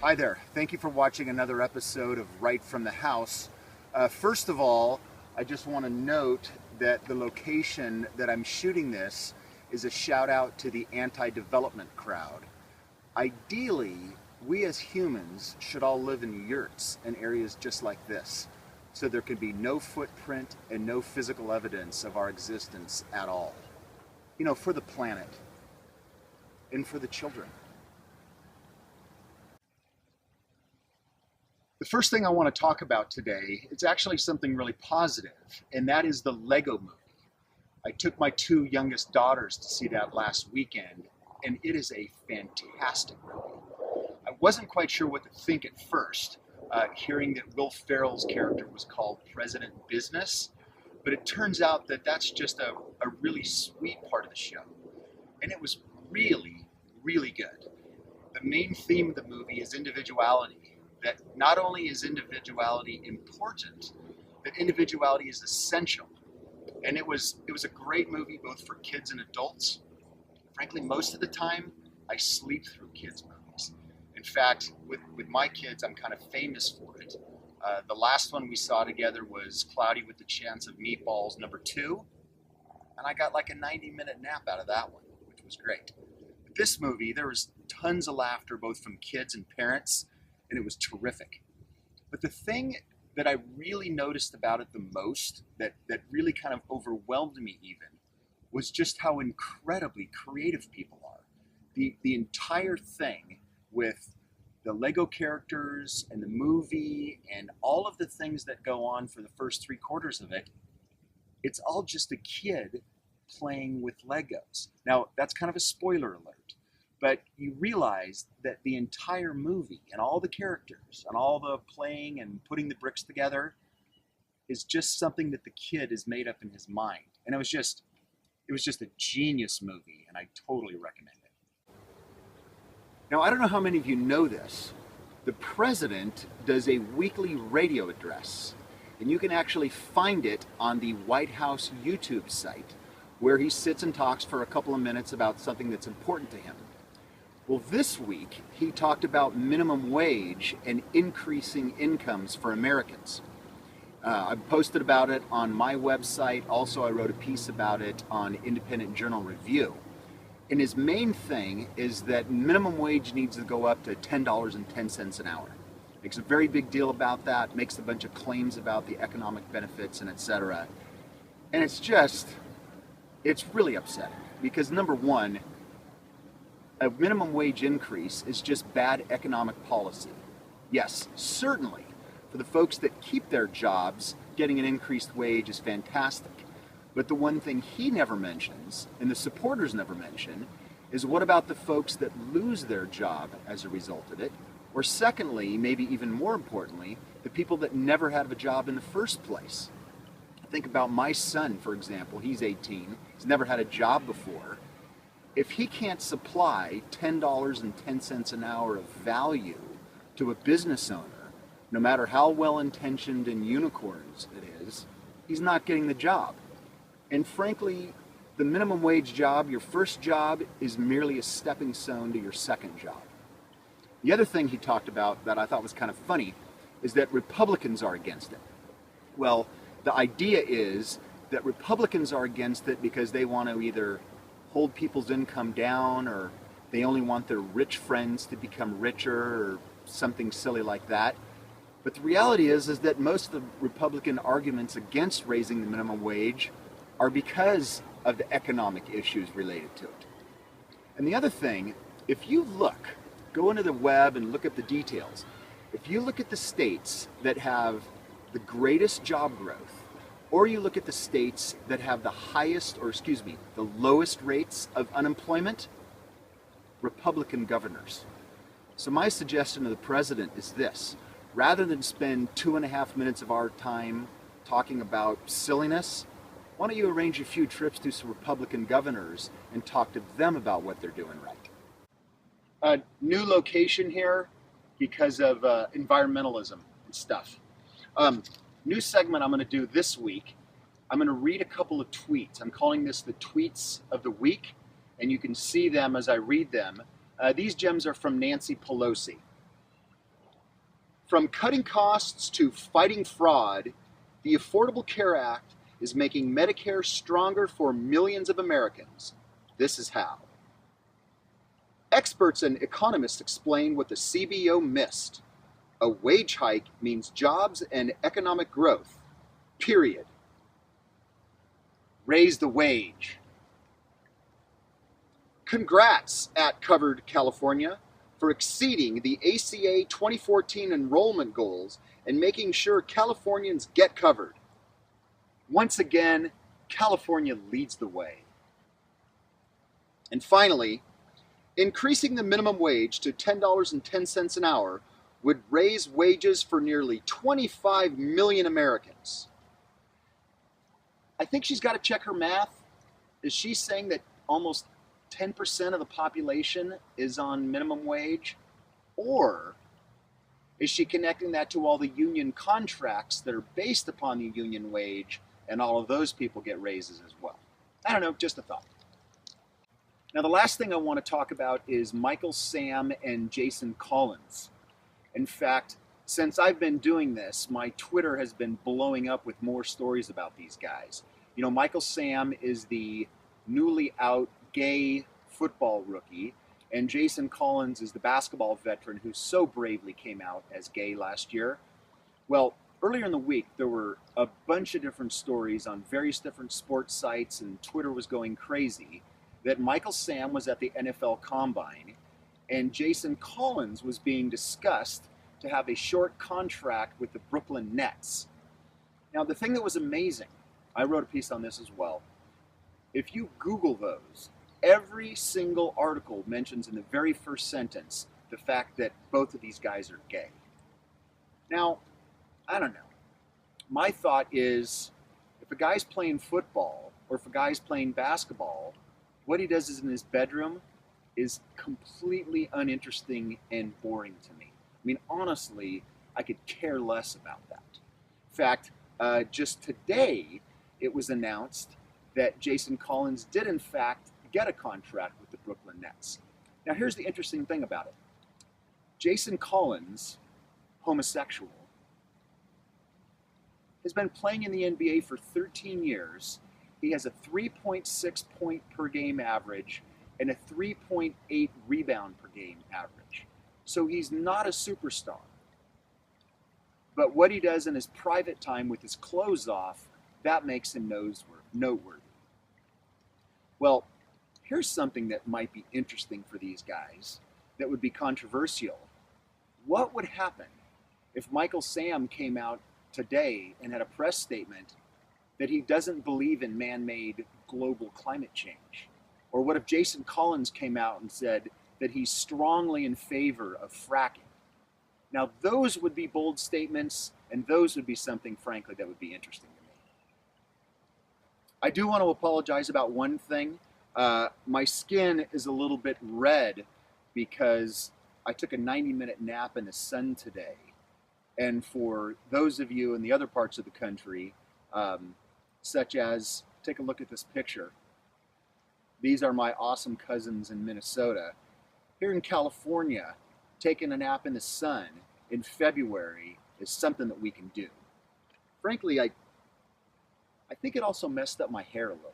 Hi there. Thank you for watching another episode of Right from the House. First of all, I just want to note that the location that I'm shooting this is a shout out to the anti-development crowd. Ideally, we as humans should all live in yurts in areas just like this, so there can be no footprint and no physical evidence of our existence at all. You know, for the planet and for the children. The first thing I want to talk about today, it's actually something really positive, and that is the Lego movie. I took my two youngest daughters to see that last weekend, and it is a fantastic movie. I wasn't quite sure what to think at first, hearing that Will Ferrell's character was called President Business, but it turns out that that's just a really sweet part of the show, and it was really, really good. The main theme of the movie is individuality. That not only is individuality important, that individuality is essential. And it was a great movie both for kids and adults. Frankly, most of the time, I sleep through kids' movies. In fact, with my kids, I'm kind of famous for it. The last one we saw together was Cloudy with the Chance of Meatballs #2, and I got like a 90-minute nap out of that one, which was great. But this movie, there was tons of laughter both from kids and parents, and it was terrific. But the thing that I really noticed about it the most, that really kind of overwhelmed me even, was just how incredibly creative people are. The entire thing with the Lego characters and the movie and all of the things that go on for the first 3/4 of it, it's all just a kid playing with Legos. Now, that's kind of a spoiler alert. But you realize that the entire movie and all the characters and all the playing and putting the bricks together is just something that the kid has made up in his mind. And it was just a genius movie, and I totally recommend it. Now, I don't know how many of you know this. The president does a weekly radio address, and you can actually find it on the White House YouTube site, where he sits and talks for a couple of minutes about something that's important to him. Well, this week, he talked about minimum wage and increasing incomes for Americans. I posted about it on my website. Also, I wrote a piece about it on Independent Journal Review. And his main thing is that minimum wage needs to go up to $10.10 an hour. Makes a very big deal about that, makes a bunch of claims about the economic benefits and etc. And it's really upsetting because number one, a minimum wage increase is just bad economic policy. Yes, certainly, for the folks that keep their jobs, getting an increased wage is fantastic. But the one thing he never mentions, and the supporters never mention, is what about the folks that lose their job as a result of it? Or secondly, maybe even more importantly, the people that never had a job in the first place. Think about my son, for example. He's 18. He's never had a job before. If he can't supply $10.10 an hour of value to a business owner, no matter how well-intentioned and unicorns it is, he's not getting the job. And frankly, the minimum wage job, your first job, is merely a stepping stone to your second job. The other thing he talked about that I thought was kind of funny is that Republicans are against it. Well, the idea is that Republicans are against it because they want to either hold people's income down, or they only want their rich friends to become richer, or something silly like that. But the reality is that most of the Republican arguments against raising the minimum wage are because of the economic issues related to it. And the other thing, if you go into the web and look at the details, if you look at the states that have the greatest job growth, or you look at the states that have the lowest rates of unemployment, Republican governors. So my suggestion to the president is this: rather than spend 2.5 minutes of our time talking about silliness, why don't you arrange a few trips to some Republican governors and talk to them about what they're doing right? New location here because of environmentalism and stuff. New segment I'm going to do this week. I'm going to read a couple of tweets. I'm calling this the tweets of the week, and you can see them as I read them. These gems are from Nancy Pelosi. From cutting costs to fighting fraud, the Affordable Care Act is making Medicare stronger for millions of Americans. This is how. Experts and economists explain what the CBO missed. A wage hike means jobs and economic growth. Period. Raise the wage. Congrats at Covered California for exceeding the ACA 2014 enrollment goals and making sure Californians get covered. Once again, California leads the way. And finally, increasing the minimum wage to $10.10 an hour would raise wages for nearly 25 million Americans. I think she's got to check her math. Is she saying that almost 10% of the population is on minimum wage? Or is she connecting that to all the union contracts that are based upon the union wage and all of those people get raises as well? I don't know, just a thought. Now, the last thing I want to talk about is Michael Sam and Jason Collins. In fact, since I've been doing this, my Twitter has been blowing up with more stories about these guys. You know, Michael Sam is the newly out gay football rookie, and Jason Collins is the basketball veteran who so bravely came out as gay last year. Well, earlier in the week, there were a bunch of different stories on various different sports sites, and Twitter was going crazy, that Michael Sam was at the NFL Combine, and Jason Collins was being discussed to have a short contract with the Brooklyn Nets. Now, the thing that was amazing, I wrote a piece on this as well, if you Google those, every single article mentions in the very first sentence the fact that both of these guys are gay. Now, I don't know. My thought is, if a guy's playing football or if a guy's playing basketball, what he does is in his bedroom is completely uninteresting and boring to me. I mean, honestly, I could care less about that. In fact, just today, it was announced that Jason Collins did, in fact, get a contract with the Brooklyn Nets. Now, here's the interesting thing about it. Jason Collins, homosexual, has been playing in the NBA for 13 years. He has a 3.6 point per game average and a 3.8 rebound per game average. So he's not a superstar. But what he does in his private time with his clothes off, that makes him noteworthy. Well, here's something that might be interesting for these guys that would be controversial. What would happen if Michael Sam came out today and had a press statement that he doesn't believe in man-made global climate change? Or what if Jason Collins came out and said that he's strongly in favor of fracking? Now, those would be bold statements, and those would be something, frankly, that would be interesting to me. I do want to apologize about one thing. My skin is a little bit red because I took a 90-minute nap in the sun today. And for those of you in the other parts of the country, such as, take a look at this picture. These are my awesome cousins in Minnesota. Here in California, taking a nap in the sun in February is something that we can do. Frankly, I think it also messed up my hair a little.